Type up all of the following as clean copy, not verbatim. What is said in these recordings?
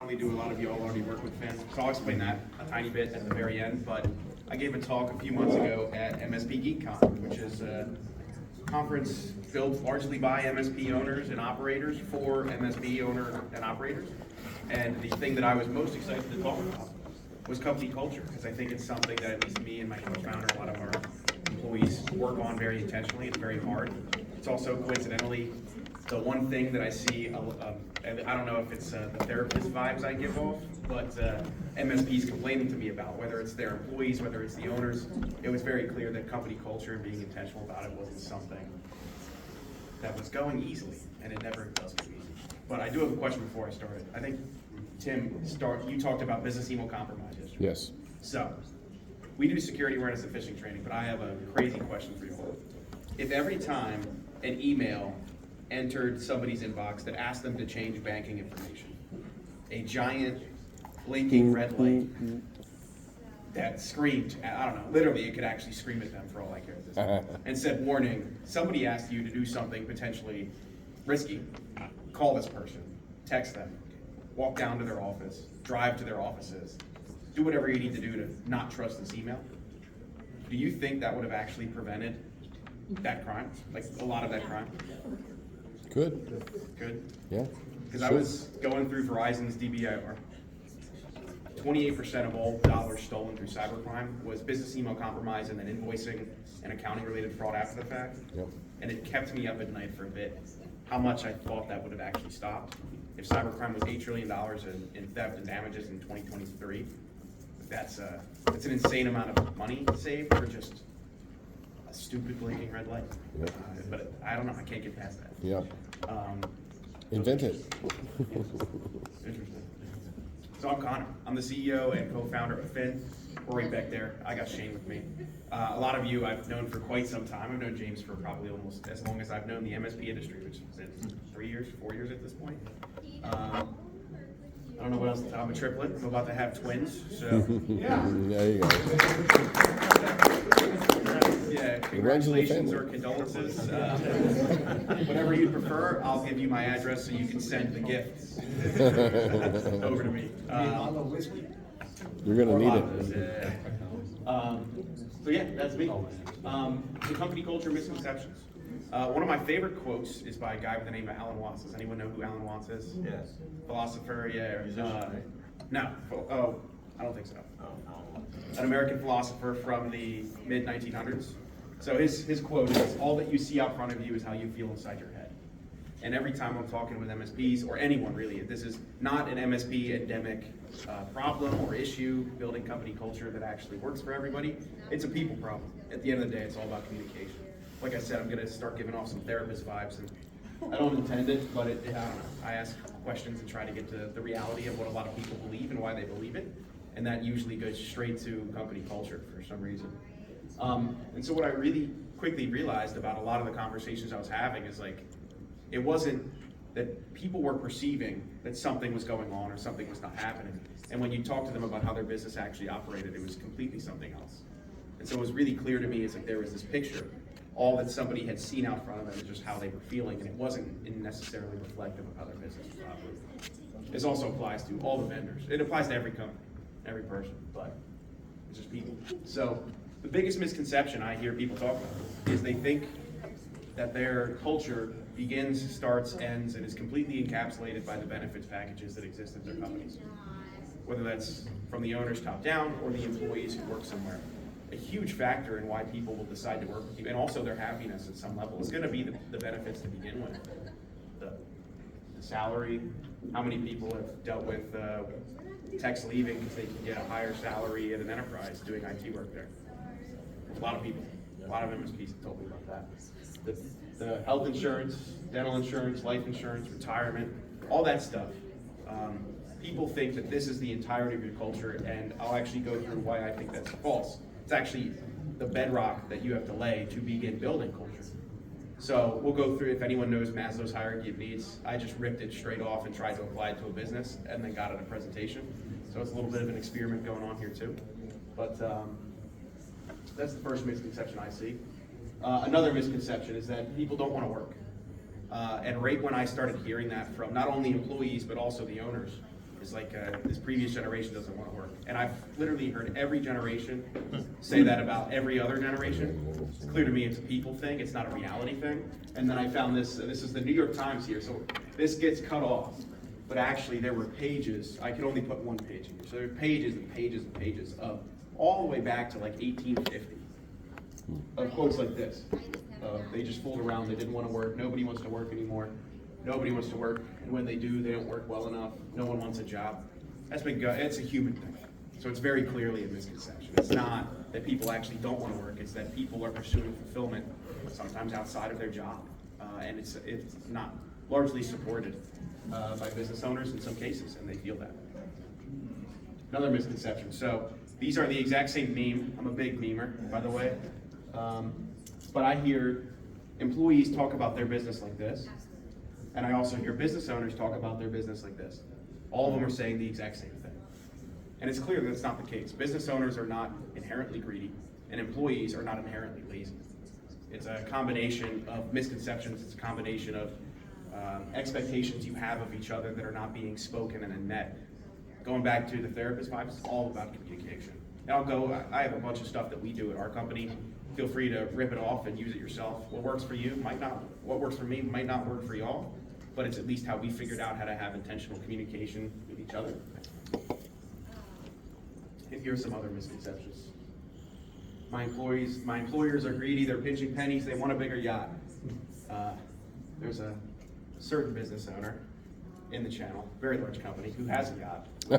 probably do, a lot of you all already work with Finn, so I'll explain that a tiny bit at the very end. But I gave a talk a few months ago at MSP GeekCon, which is a conference built largely by MSP owners and operators for MSP owner and operators. And the thing that I was most excited to talk about was company culture, because I think it's something that at least me and my co-founder, a lot of our employees work on very intentionally and very hard. It's also coincidentally the one thing that I see, and I don't know if it's the therapist vibes I give off, but MSPs complaining to me about, whether it's their employees, whether it's the owners. It was very clear that company culture and being intentional about it wasn't something that was going easily, and it never does go easy. But I do have a question before I started. I think, Tim, you talked about business email compromise yesterday. Yes. So, we do security awareness and phishing training, but I have a crazy question for you all. If every time an email entered somebody's inbox that asked them to change banking information, a giant blinking red light that screamed, I don't know, literally it could actually scream at them for all I care at this point, and said, warning, somebody asked you to do something potentially risky, call this person, text them, walk down to their office, drive to their offices, do whatever you need to do to not trust this email. Do you think that would have actually prevented that crime, like a lot of that crime? Good. Good. Yeah. Because I was going through Verizon's DBIR. 28% of all dollars stolen through cybercrime was business email compromise and then invoicing and accounting related fraud after the fact. Yep. And it kept me up at night for a bit, how much I thought that would have actually stopped. If cybercrime was $8 trillion in theft and damages in 2023, that's an insane amount of money saved for just a stupid blinking red light. Yep. But I don't know, I can't get past that. Yeah. Um, Invent it. Interesting. So I'm Connor. I'm the CEO and co-founder of Finn. We're right back there. I got Shane with me. A lot of you I've known for quite some time. I've known James for probably almost as long as I've known the MSP industry, which is 3 years, 4 years at this point. I don't know what else to tell. I'm a triplet. I'm about to have twins. So There you go. yeah, congratulations or condolences. Whatever you prefer, I'll give you my address so you can send the gift over to me. You're gonna Or need lattes, it. yeah. So yeah, that's me. The company culture misconceptions. One of my favorite quotes is by a guy with the name of Alan Watts. Does anyone know who Alan Watts is? Yes. Philosopher, yeah. Musician, right? No. Oh, I don't think so. An American philosopher from the mid 1900s. So his quote is, "All that you see out front of you is how you feel inside your head." And every time I'm talking with MSPs, or anyone really, this is not an MSP endemic problem or issue, building company culture that actually works for everybody. It's a people problem. At the end of the day, it's all about communication. Like I said, I'm gonna start giving off some therapist vibes, and I don't intend it, but I don't know. I ask questions and try to get to the reality of what a lot of people believe and why they believe it. And that usually goes straight to company culture for some reason. And so what I really quickly realized about a lot of the conversations I was having is like, it wasn't that people were perceiving that something was going on or something was not happening. And when you talk to them about how their business actually operated, it was completely something else. And so it was really clear to me, it's like there was this picture, all that somebody had seen out front of them is just how they were feeling, and it wasn't necessarily reflective of how their business was operating. This also applies to all the vendors. It applies to every company, every person, but it's just people. So the biggest misconception I hear people talk about is they think that their culture begins, starts, ends, and is completely encapsulated by the benefits packages that exist at their companies. Whether that's from the owners top down or the employees who work somewhere. A huge factor in why people will decide to work with you, and also their happiness at some level, is going to be the benefits to begin with. The salary, how many people have dealt with techs leaving because they can get a higher salary at an enterprise doing IT work there? A lot of people, a lot of MSPs have told me about that. The health insurance, dental insurance, life insurance, retirement, all that stuff. People think that this is the entirety of your culture, and I'll actually go through why I think that's false. It's actually the bedrock that you have to lay to begin building culture. So we'll go through, if anyone knows Maslow's hierarchy of needs, I just ripped it straight off and tried to apply it to a business and then got it a presentation. So it's a little bit of an experiment going on here too. But that's the first misconception I see. Another misconception is that people don't want to work. And right when I started hearing that from not only employees, but also the owners, It's like this previous generation doesn't want to work. And I've literally heard every generation say that about every other generation. It's clear to me it's a people thing, it's not a reality thing. And then I found this is the New York Times here, so this gets cut off. But actually there were pages, I could only put one page in here. So there are pages and pages and pages of all the way back to like 1850 of quotes like this. They just fooled around, they didn't want to work, nobody wants to work anymore. Nobody wants to work, and when they do, they don't work well enough. No one wants a job. It's a human thing. So it's very clearly a misconception. It's not that people actually don't want to work, it's that people are pursuing fulfillment, sometimes outside of their job. And it's not largely supported by business owners in some cases, and they feel that. Another misconception. So these are the exact same meme. I'm a big memer, by the way. But I hear employees talk about their business like this. And I also hear business owners talk about their business like this. All of them are saying the exact same thing. And it's clear that that's not the case. Business owners are not inherently greedy, and employees are not inherently lazy. It's a combination of misconceptions, it's a combination of expectations you have of each other that are not being spoken and met. Going back to the therapist vibes, it's all about communication. And I have a bunch of stuff that we do at our company. Feel free to rip it off and use it yourself. What works for you might not, what works for me might not work for y'all, but it's at least how we figured out how to have intentional communication with each other. And here's some other misconceptions. My employers are greedy, they're pinching pennies, they want a bigger yacht. There's a certain business owner in the channel, very large company, who has a yacht. Yeah,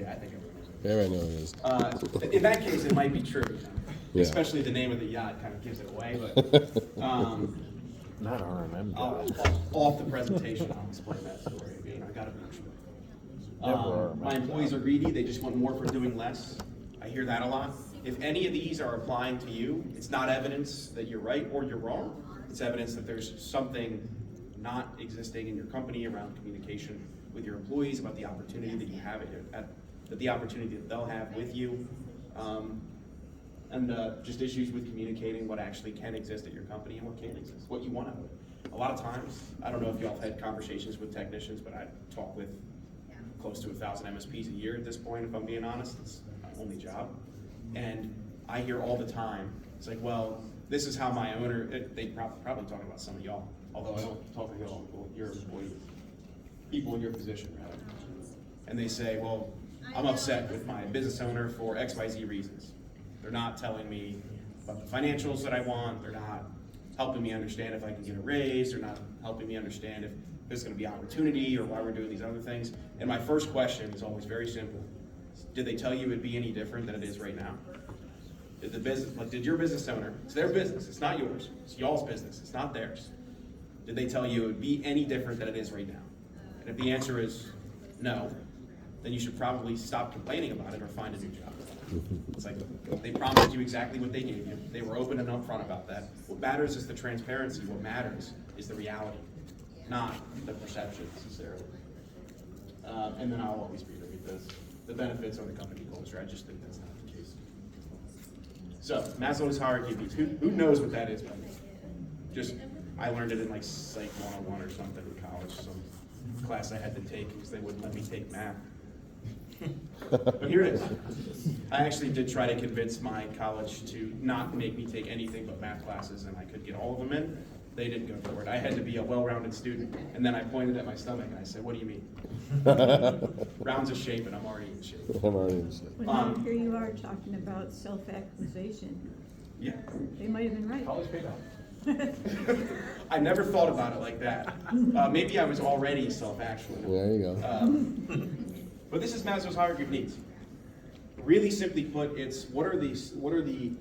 I think everyone knows it. Yeah, I know it is. In that case, it might be true. Yeah. Especially the name of the yacht kind of gives it away, but Not RMM. off the presentation, I'll explain that story. I mean, I gotta be Never my employees are greedy, they just want more for doing less. I hear that a lot. If any of these are applying to you, it's not evidence that you're right or you're wrong. It's evidence that there's something not existing in your company around communication with your employees about the opportunity that you have the opportunity that they'll have with you. And just issues with communicating what actually can exist at your company and what can't exist, what you want out of it. A lot of times, I don't know if y'all have had conversations with technicians, but I talk with close to 1,000 MSPs a year at this point, if I'm being honest. It's my only job. And I hear all the time, it's like, well, this is how my owner, they probably talking about some of y'all, although I don't talk to y'all, your employees, people in your position, rather. And they say, well, I'm upset with my business owner for XYZ reasons. They're not telling me about the financials that I want. They're not helping me understand if I can get a raise. They're not helping me understand if there's going to be opportunity or why we're doing these other things. And my first question is always very simple. Did they tell you it'd be any different than it is right now? Did your business owner, it's their business, it's not yours. It's y'all's business, it's not theirs. Did they tell you it would be any different than it is right now? And if the answer is no, then you should probably stop complaining about it or find a new job. It's like they promised you exactly what they gave you. They were open and upfront about that. What matters is the transparency. What matters is the reality, not the perception necessarily. And then I'll always reiterate this. The benefits are the company culture. I just think that's not the case. So Maslow's hierarchy of needs. Who knows what that is? By just I learned it in like Psych 101 or something in college. Some class I had to take because they wouldn't let me take math. But here it is. I actually did try to convince my college to not make me take anything but math classes, and I could get all of them in. They didn't go for it. I had to be a well-rounded student. And then I pointed at my stomach and I said, what do you mean? Rounds of shape and I'm already in shape. I'm already in shape. Well, here you are talking about self-actualization. Yeah. They might have been right. College paid off. I never thought about it like that. Maybe I was already self-actual. There you go. But this is Maslow's hierarchy of needs. Really simply put, it's what are the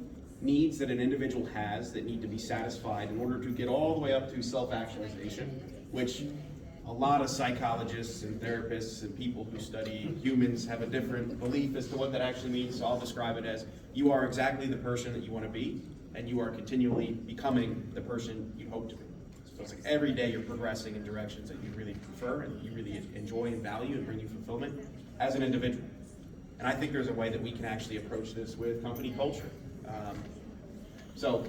needs that an individual has that need to be satisfied in order to get all the way up to self-actualization, which a lot of psychologists and therapists and people who study humans have a different belief as to what that actually means. So I'll describe it as you are exactly the person that you want to be, and you are continually becoming the person you hope to be. So it's like every day you're progressing in directions that you really prefer and that you really enjoy and value and bring you fulfillment as an individual. And I think there's a way that we can actually approach this with company culture. So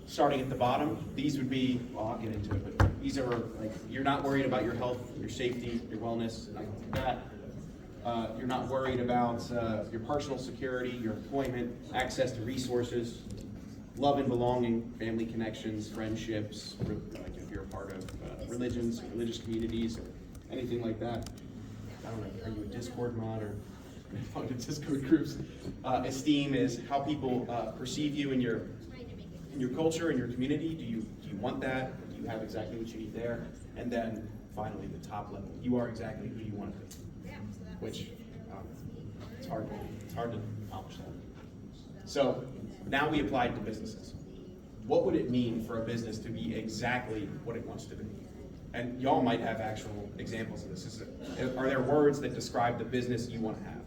starting at the bottom, these would be, well, I'll get into it, but these are like, you're not worried about your health, your safety, your wellness, nothing like that. You're not worried about your personal security, your employment, access to resources, love and belonging, family connections, friendships, like if you're a part of religions, religious communities, or anything like that. I don't know, are you a Discord mod or part of Discord groups? Esteem is how people perceive you in your culture, in your community. Do you want that? Do you have exactly what you need there? And then finally, the top level. You are exactly who you want to be, which it's hard to accomplish that. So now we apply it to businesses. What would it mean for a business to be exactly what it wants to be? And y'all might have actual examples of this. Are there words that describe the business you want to have?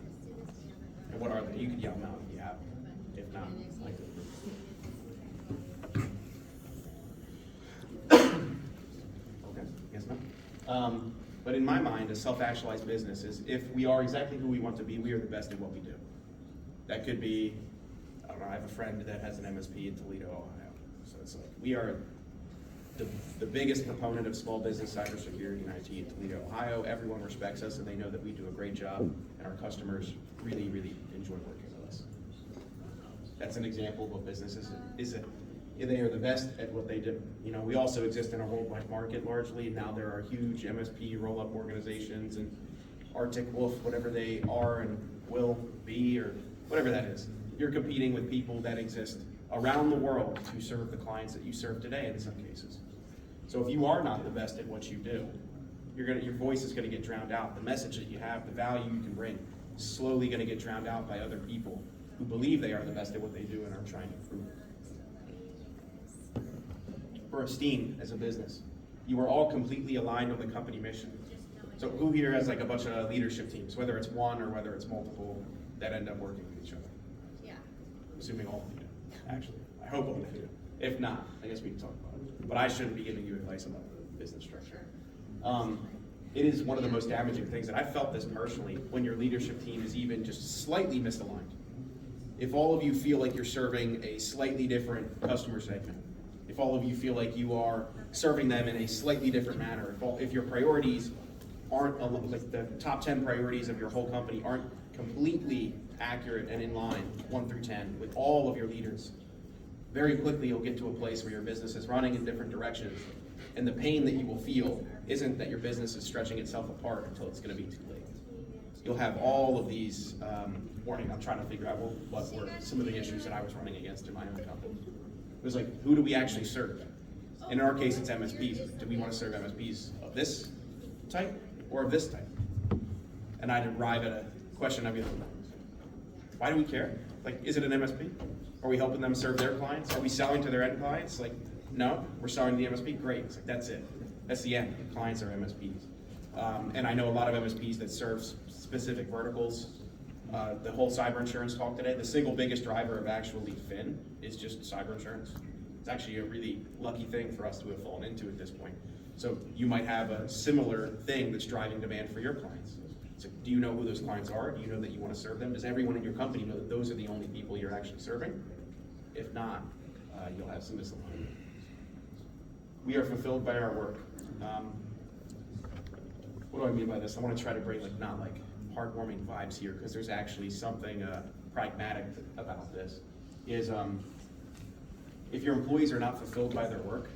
And what are they? You can yell them out if you have. If not, like. Okay, yes, no. But in my mind, a self-actualized business is if we are exactly who we want to be, we are the best at what we do. That could be, I don't know, I have a friend that has an MSP in Toledo, Ohio. So it's like, we are the biggest proponent of small business cybersecurity and IT in Toledo, Ohio. Everyone respects us and they know that we do a great job and our customers really, really enjoy working with us. That's an example of what business is. They are the best at what they do. You know, we also exist in a worldwide market largely, and now there are huge MSP roll-up organizations and Arctic Wolf, whatever they are and will be, or whatever that is. You're competing with people that exist around the world to serve the clients that you serve today in some cases. So if you are not the best at what you do, your voice is gonna get drowned out. The message that you have, the value you can bring, is slowly gonna get drowned out by other people who believe they are the best at what they do and are trying to improve. For Esteem as a business, you are all completely aligned on the company mission. So who here has like a bunch of leadership teams, whether it's one or whether it's multiple, that end up working with each other? Yeah. Assuming all of you do, actually. I hope all of you do. If not, I guess we can talk about it. But I shouldn't be giving you advice about the business structure. It is one of the most damaging things, and I felt this personally, when your leadership team is even just slightly misaligned. If all of you feel like you're serving a slightly different customer segment, if all of you feel like you are serving them in a slightly different manner, if your priorities aren't, like the top 10 priorities of your whole company aren't completely accurate and in line, 1 through 10, with all of your leaders, very quickly you'll get to a place where your business is running in different directions, and the pain that you will feel isn't that your business is stretching itself apart until it's gonna be too late. You'll have all of these, I'm trying to figure out what were some of the issues that I was running against in my own company. It was like, who do we actually serve? In our case, it's MSPs. Do we want to serve MSPs of this type or of this type? And I'd arrive at a question, I'd be like, why do we care? Like, is it an MSP? Are we helping them serve their clients? Are we selling to their end clients? Like, no, we're selling to the MSP, great. It's like, that's it. That's the end. The clients are MSPs. And I know a lot of MSPs that serve specific verticals. The whole cyber insurance talk today, the single biggest driver of actually Fin is just cyber insurance. It's actually a really lucky thing for us to have fallen into at this point. So you might have a similar thing that's driving demand for your clients. So do you know who those clients are? Do you know that you want to serve them? Does everyone in your company know that those are the only people you're actually serving? If not, you'll have some misalignment. We are fulfilled by our work. What do I mean by this? I want to try to bring not heartwarming vibes here, because there's actually something pragmatic about this, is if your employees are not fulfilled by their work,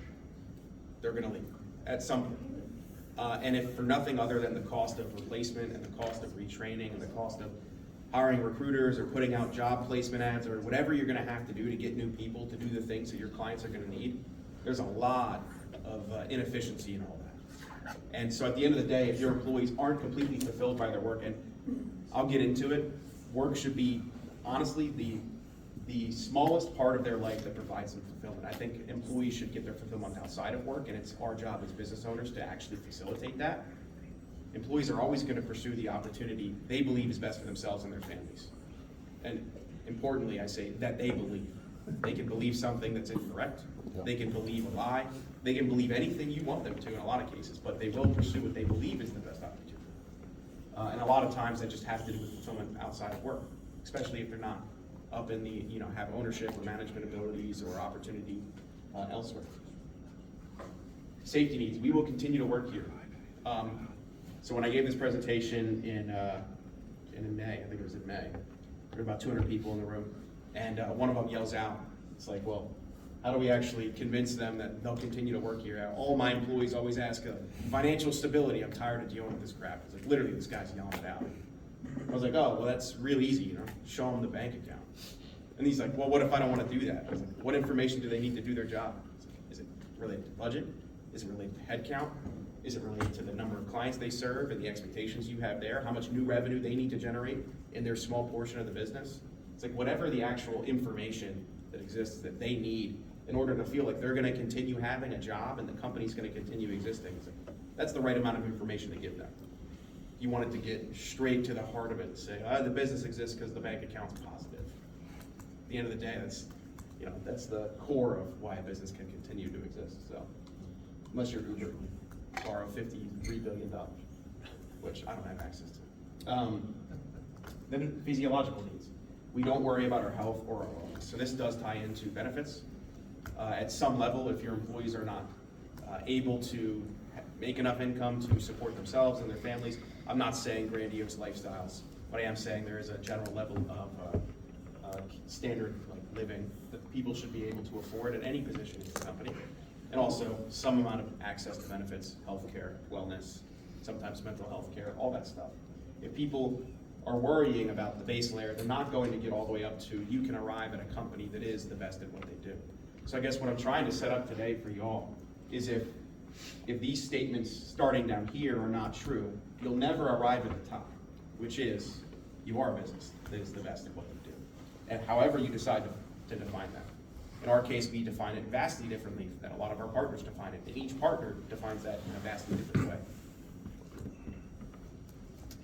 they're gonna leave at some point. And if for nothing other than the cost of replacement and the cost of retraining and the cost of hiring recruiters or putting out job placement ads or whatever you're gonna have to do to get new people to do the things that your clients are gonna need, there's a lot of inefficiency in all that. And so at the end of the day, if your employees aren't completely fulfilled by their work, and I'll get into it, work should be honestly the smallest part of their life that provides them fulfillment. I think employees should get their fulfillment outside of work, and it's our job as business owners to actually facilitate that. Employees are always going to pursue the opportunity they believe is best for themselves and their families. And importantly, I say that they believe. They can believe something that's incorrect. They can believe a lie. They can believe anything you want them to in a lot of cases, but they will pursue what they believe is the best opportunity. And a lot of times that just has to do with fulfillment outside of work, especially if they're not up in the, have ownership or management abilities or opportunity elsewhere. Safety needs, we will continue to work here. So when I gave this presentation in in May. There were about 200 people in the room, and one of them yells out, it's like, well, how do we actually convince them that they'll continue to work here? All my employees always ask financial stability. I'm tired of dealing with this crap. It's like, literally, this guy's yelling it out. I was like, oh, well, that's real easy, you know, show them the bank account. And he's like, well, what if I don't want to do that? I was like, what information do they need to do their job? Is it related to budget? Is it related to headcount? Is it related to the number of clients they serve and the expectations you have there? How much new revenue they need to generate in their small portion of the business? It's like whatever the actual information that exists that they need in order to feel like they're gonna continue having a job and the company's gonna continue existing. It's like, that's the right amount of information to give them. You want it to get straight to the heart of it and say, the business exists because the bank account's positive. At the end of the day, that's the core of why a business can continue to exist. So, unless you're Uber, borrow $53 billion, which I don't have access to. Then physiological needs. We don't worry about our health or our wellness. So this does tie into benefits. At some level, if your employees are not able to make enough income to support themselves and their families, I'm not saying grandiose lifestyles, but I am saying there is a general level of standard living that people should be able to afford at any position in the company. And also some amount of access to benefits, healthcare, wellness, sometimes mental health care, all that stuff. If people are worrying about the base layer, they're not going to get all the way up to you can arrive at a company that is the best at what they do. So I guess what I'm trying to set up today for y'all is if these statements starting down here are not true, you'll never arrive at the top, which is you are a business that is the best at what you do. And however you decide to define that. In our case, we define it vastly differently than a lot of our partners define it. And each partner defines that in a vastly different way.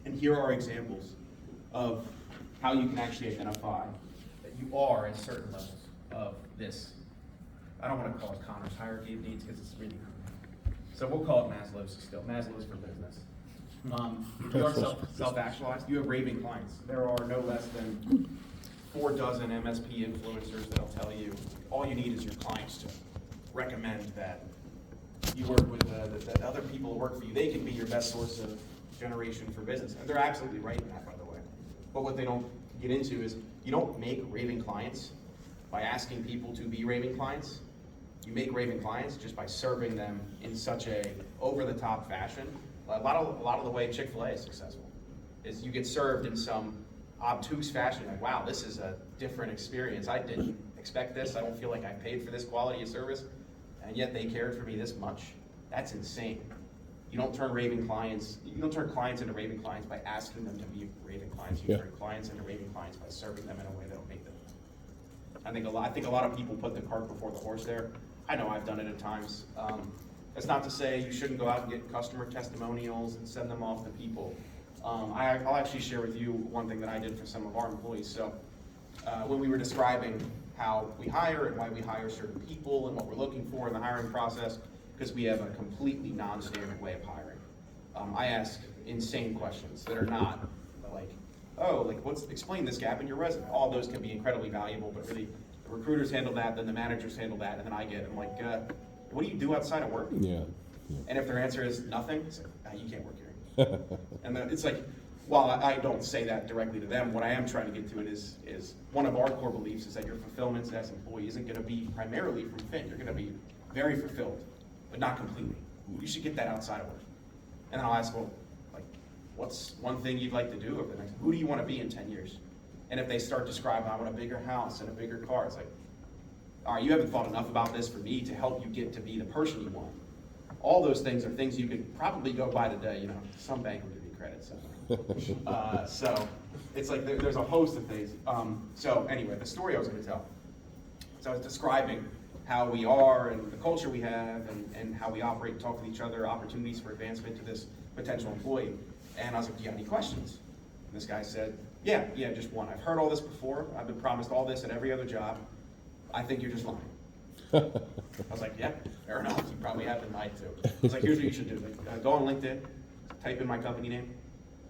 And here are examples of how you can actually identify that you are at certain levels of this. I don't want to call it Connor's hierarchy of needs because it's really, so we'll call it Maslow's still. Maslow's for business. You are self-actualized. You have raving clients. There are no less than 4 dozen MSP influencers that'll tell you all you need is your clients to recommend that you work with, that other people work for you. They can be your best source of generation for business. And they're absolutely right in that, by the way. But what they don't get into is you don't make raving clients by asking people to be raving clients. You make raving clients just by serving them in such a over-the-top fashion. A lot of the way Chick-fil-A is successful is you get served in some obtuse fashion, like, wow, this is a different experience. I didn't expect this. I don't feel like I paid for this quality of service, and yet they cared for me this much. That's insane. You don't turn clients into raving clients by asking them to be raving clients. You turn clients into raving clients by serving them in a way that'll make them. I think a lot of people put the cart before the horse there. I know I've done it at times. That's not to say you shouldn't go out and get customer testimonials and send them off to people. I'll actually share with you one thing that I did for some of our employees. So when we were describing how we hire and why we hire certain people and what we're looking for in the hiring process, because we have a completely non-standard way of hiring. I ask insane questions that are not explain this gap in your resume. All those can be incredibly valuable, but really the recruiters handle that, then the managers handle that, and then I'm like, what do you do outside of work? Yeah. And if their answer is nothing, it's like, you can't work here. And then it's like, while I don't say that directly to them, what I am trying to get to it is one of our core beliefs is that your fulfillment as an employee isn't going to be primarily from Finn. You're going to be very fulfilled, but not completely. You should get that outside of work. And then I'll ask, well, what's one thing you'd like to do over the next, who do you want to be in 10 years? And if they start describing, I want a bigger house and a bigger car, it's like, all right, you haven't thought enough about this for me to help you get to be the person you want. All those things are things you could probably go buy today. Some bank will give you credit. So it's like there's a host of things. So anyway, the story I was going to tell. So I was describing how we are and the culture we have and how we operate and talk with each other, opportunities for advancement to this potential employee. And I was like, do you have any questions? And this guy said, yeah, just one. I've heard all this before. I've been promised all this at every other job. I think you're just lying. I was like, yeah, fair enough. You probably have been lied to. I was like, here's what you should do. Go on LinkedIn, type in my company name,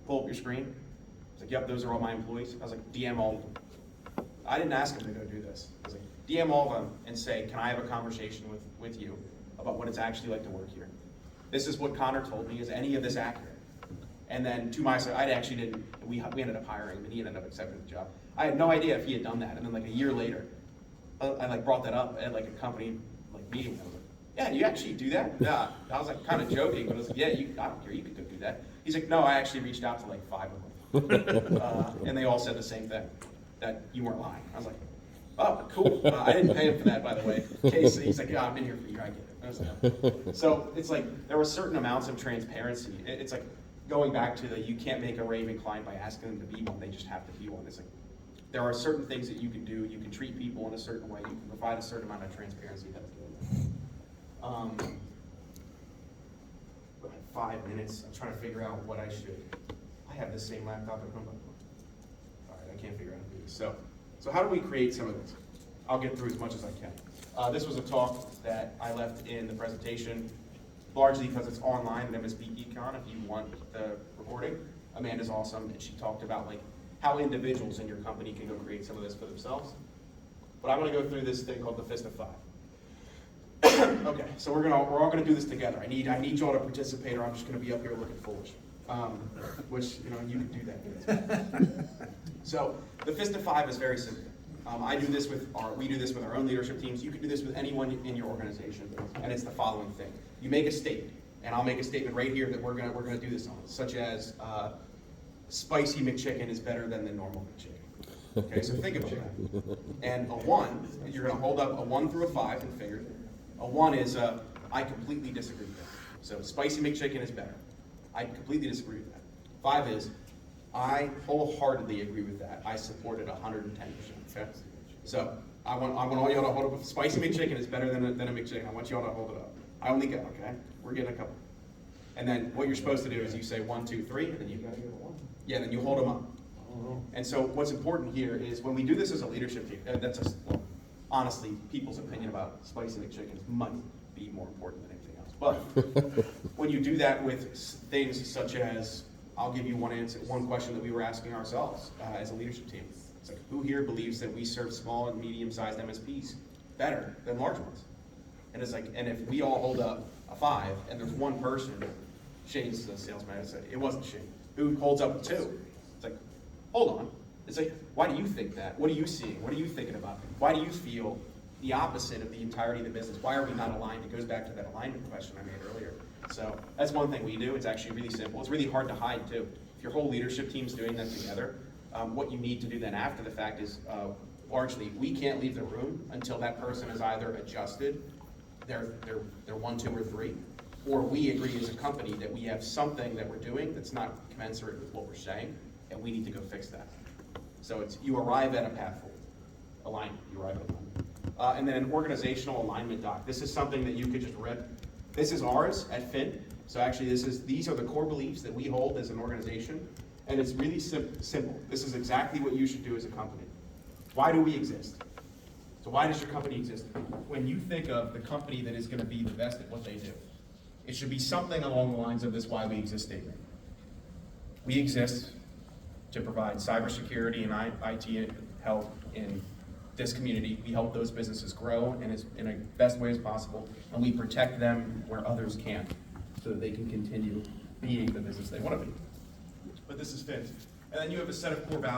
pull up your screen. I was like, yep, those are all my employees. I was like, DM all of them. I didn't ask him to go do this. I was like, DM all of them and say, can I have a conversation with you about what it's actually like to work here? This is what Connor told me. Is any of this accurate? And then to my side, I actually didn't, we ended up hiring him and he ended up accepting the job. I had no idea if he had done that. And then like a year later, I like brought that up at like a company like meeting. I was like, yeah, you actually do that? Yeah. I was like kind of joking, but I was like, yeah, I don't care, you could go do that. He's like, no, I actually reached out to like 5 of them. And they all said the same thing, that you weren't lying. I was like, oh, cool. I didn't pay him for that, by the way. Casey, he's like, yeah, I've been here for a year, I get it. I was like, no. So it's like, there were certain amounts of transparency. It's like going back to the, you can't make a raving client by asking them to be one, they just have to be one. It's like, there are certain things that you can do. You can treat people in a certain way. You can provide a certain amount of transparency. That's good. We have 5 minutes. I'm trying to figure out what I should. I have the same laptop at home. All right, I can't figure out how to do this. So how do we create some of this? I'll get through as much as I can. This was a talk that I left in the presentation, largely because it's online at MSP Econ. If you want the recording, Amanda's awesome, and she talked about like how individuals in your company can go create some of this for themselves. But I'm going to go through this thing called the Fist of 5. Okay, so we're all gonna do this together. I need y'all to participate, or I'm just gonna be up here looking foolish. Which you can do that. So the Fist of 5 is very simple. We do this with our own leadership teams. You can do this with anyone in your organization, and it's the following thing: you make a statement, and I'll make a statement right here that we're gonna do this on, such as spicy McChicken is better than the normal McChicken. Okay, so think about that. And a 1, you're gonna hold up a 1 through a 5 in figures. A 1 is I completely disagree with that. So spicy McChicken is better. I completely disagree with that. 5 is I wholeheartedly agree with that. I support it 110%. Okay? So I want all y'all to hold up. Spicy McChicken is better than a McChicken. I want y'all to hold it up. I only get, okay? We're getting a couple. And then what you're supposed to do is you say 1, 2, 3, and then you gotta get a 1. Yeah, then you hold them up. And so what's important here is when we do this as a leadership team, honestly, people's opinion about spicy McChickens might be more important than anything else. But when you do that with things such as, I'll give you one question that we were asking ourselves as a leadership team. It's like, who here believes that we serve small and medium-sized MSPs better than large ones? And it's like, and if we all hold up a 5, and there's one person, Shane's the sales manager, it wasn't Shane, who holds up a 2. It's like, hold on. It's like, why do you think that? What are you seeing? What are you thinking about? Why do you feel the opposite of the entirety of the business? Why are we not aligned? It goes back to that alignment question I made earlier. So that's one thing we do. It's actually really simple. It's really hard to hide too. If your whole leadership team's doing that together, what you need to do then after the fact is largely, we can't leave the room until that person has either adjusted their 1, 2, or 3, or we agree as a company that we have something that we're doing that's not commensurate with what we're saying, and we need to go fix that. So it's, you arrive at a path forward. Alignment, you arrive at alignment. And then an organizational alignment doc. This is something that you could just rip. This is ours at Finn. So actually these are the core beliefs that we hold as an organization. And it's really simple. This is exactly what you should do as a company. Why do we exist? So why does your company exist? When you think of the company that is gonna be the best at what they do, it should be something along the lines of this why we exist statement. We exist to provide cybersecurity and IT help in this community. We help those businesses grow in a best way as possible, and we protect them where others can't, so that they can continue being the business they want to be. But this is Finn. And then you have a set of core values.